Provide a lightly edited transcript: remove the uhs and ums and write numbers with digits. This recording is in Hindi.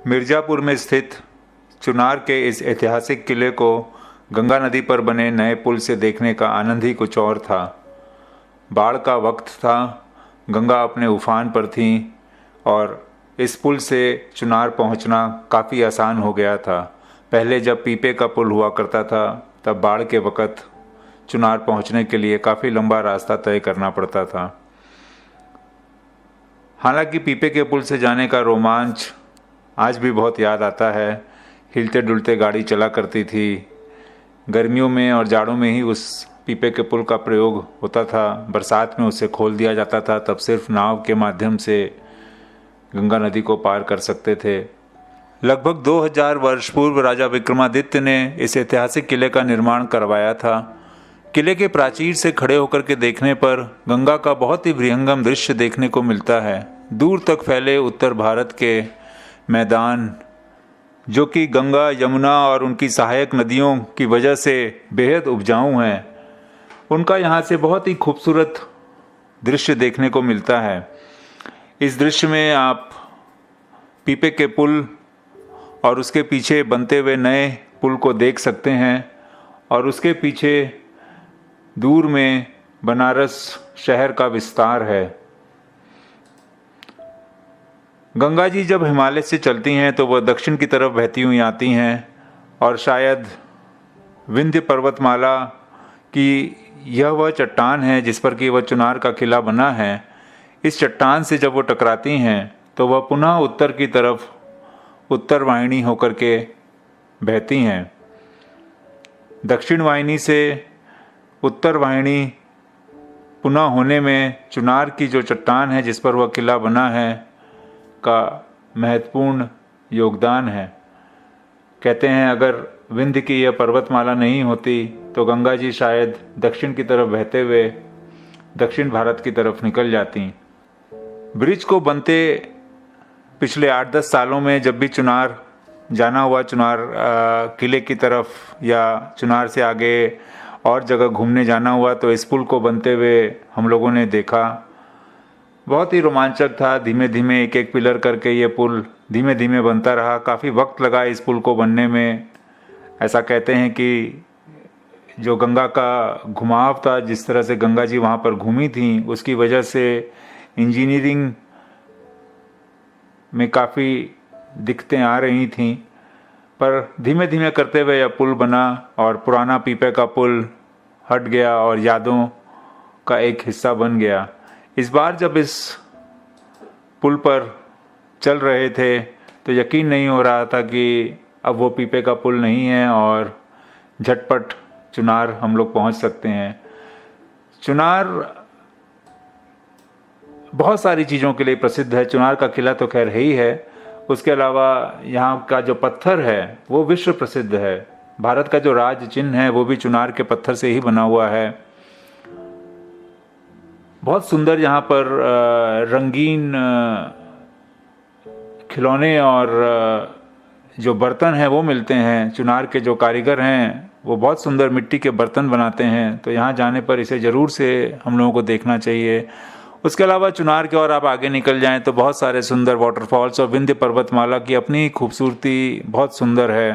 मिर्ज़ापुर में स्थित चुनार के इस ऐतिहासिक किले को गंगा नदी पर बने नए पुल से देखने का आनंद ही कुछ और था। बाढ़ का वक्त था, गंगा अपने उफान पर थी और इस पुल से चुनार पहुंचना काफ़ी आसान हो गया था। पहले जब पीपे का पुल हुआ करता था तब बाढ़ के वक़्त चुनार पहुंचने के लिए काफ़ी लंबा रास्ता तय करना पड़ता था। हालांकि पीपे के पुल से जाने का रोमांच आज भी बहुत याद आता है। हिलते डुलते गाड़ी चला करती थी। गर्मियों में और जाड़ों में ही उस पीपे के पुल का प्रयोग होता था। बरसात में उसे खोल दिया जाता था, तब सिर्फ नाव के माध्यम से गंगा नदी को पार कर सकते थे। लगभग 2000 वर्ष पूर्व राजा विक्रमादित्य ने इस ऐतिहासिक किले का निर्माण करवाया था। किले के प्राचीर से खड़े होकर के देखने पर गंगा का बहुत ही विहंगम दृश्य देखने को मिलता है। दूर तक फैले उत्तर भारत के मैदान, जो कि गंगा, यमुना और उनकी सहायक नदियों की वजह से बेहद उपजाऊ हैं, उनका यहाँ से बहुत ही खूबसूरत दृश्य देखने को मिलता है। इस दृश्य में आप पीपे के पुल और उसके पीछे बनते हुए नए पुल को देख सकते हैं और उसके पीछे दूर में बनारस शहर का विस्तार है। गंगा जी जब हिमालय से चलती हैं तो वह दक्षिण की तरफ बहती हुई आती हैं और शायद विंध्य पर्वतमाला की यह वह चट्टान है जिस पर कि वह चुनार का किला बना है। इस चट्टान से जब वो टकराती हैं तो वह पुनः उत्तर की तरफ उत्तर वाहिनी होकर के बहती हैं। दक्षिण वाहिनी से उत्तर वाहिनी पुनः होने में चुनार की जो चट्टान है जिस पर वह किला बना है का महत्वपूर्ण योगदान है। कहते हैं अगर विंध्य की यह पर्वतमाला नहीं होती तो गंगा जी शायद दक्षिण की तरफ बहते हुए दक्षिण भारत की तरफ निकल जाती। ब्रिज को बनते पिछले 8-10 सालों में जब भी चुनार जाना हुआ, चुनार किले की तरफ या चुनार से आगे और जगह घूमने जाना हुआ, तो इस पुल को बनते हुए हम लोगों ने देखा। बहुत ही रोमांचक था। धीमे धीमे एक एक पिलर करके ये पुल धीमे धीमे बनता रहा। काफ़ी वक्त लगा इस पुल को बनने में। ऐसा कहते हैं कि जो गंगा का घुमाव था, जिस तरह से गंगा जी वहाँ पर घूमी थी, उसकी वजह से इंजीनियरिंग में काफ़ी दिक्कतें आ रही थीं, पर धीमे धीमे करते हुए यह पुल बना और पुराना पीपे का पुल हट गया और यादों का एक हिस्सा बन गया। इस बार जब इस पुल पर चल रहे थे तो यकीन नहीं हो रहा था कि अब वो पीपे का पुल नहीं है और झटपट चुनार हम लोग पहुंच सकते हैं। चुनार बहुत सारी चीज़ों के लिए प्रसिद्ध है। चुनार का किला तो खैर है ही है, उसके अलावा यहाँ का जो पत्थर है वो विश्व प्रसिद्ध है। भारत का जो राज चिन्ह है वो भी चुनार के पत्थर से ही बना हुआ है। बहुत सुंदर यहाँ पर रंगीन खिलौने और जो बर्तन हैं वो मिलते हैं। चुनार के जो कारीगर हैं वो बहुत सुंदर मिट्टी के बर्तन बनाते हैं, तो यहाँ जाने पर इसे ज़रूर से हम लोगों को देखना चाहिए। उसके अलावा चुनार के और आप आगे निकल जाएं तो बहुत सारे सुंदर वाटरफॉल्स और विंध्य पर्वतमाला की अपनी खूबसूरती बहुत सुंदर है।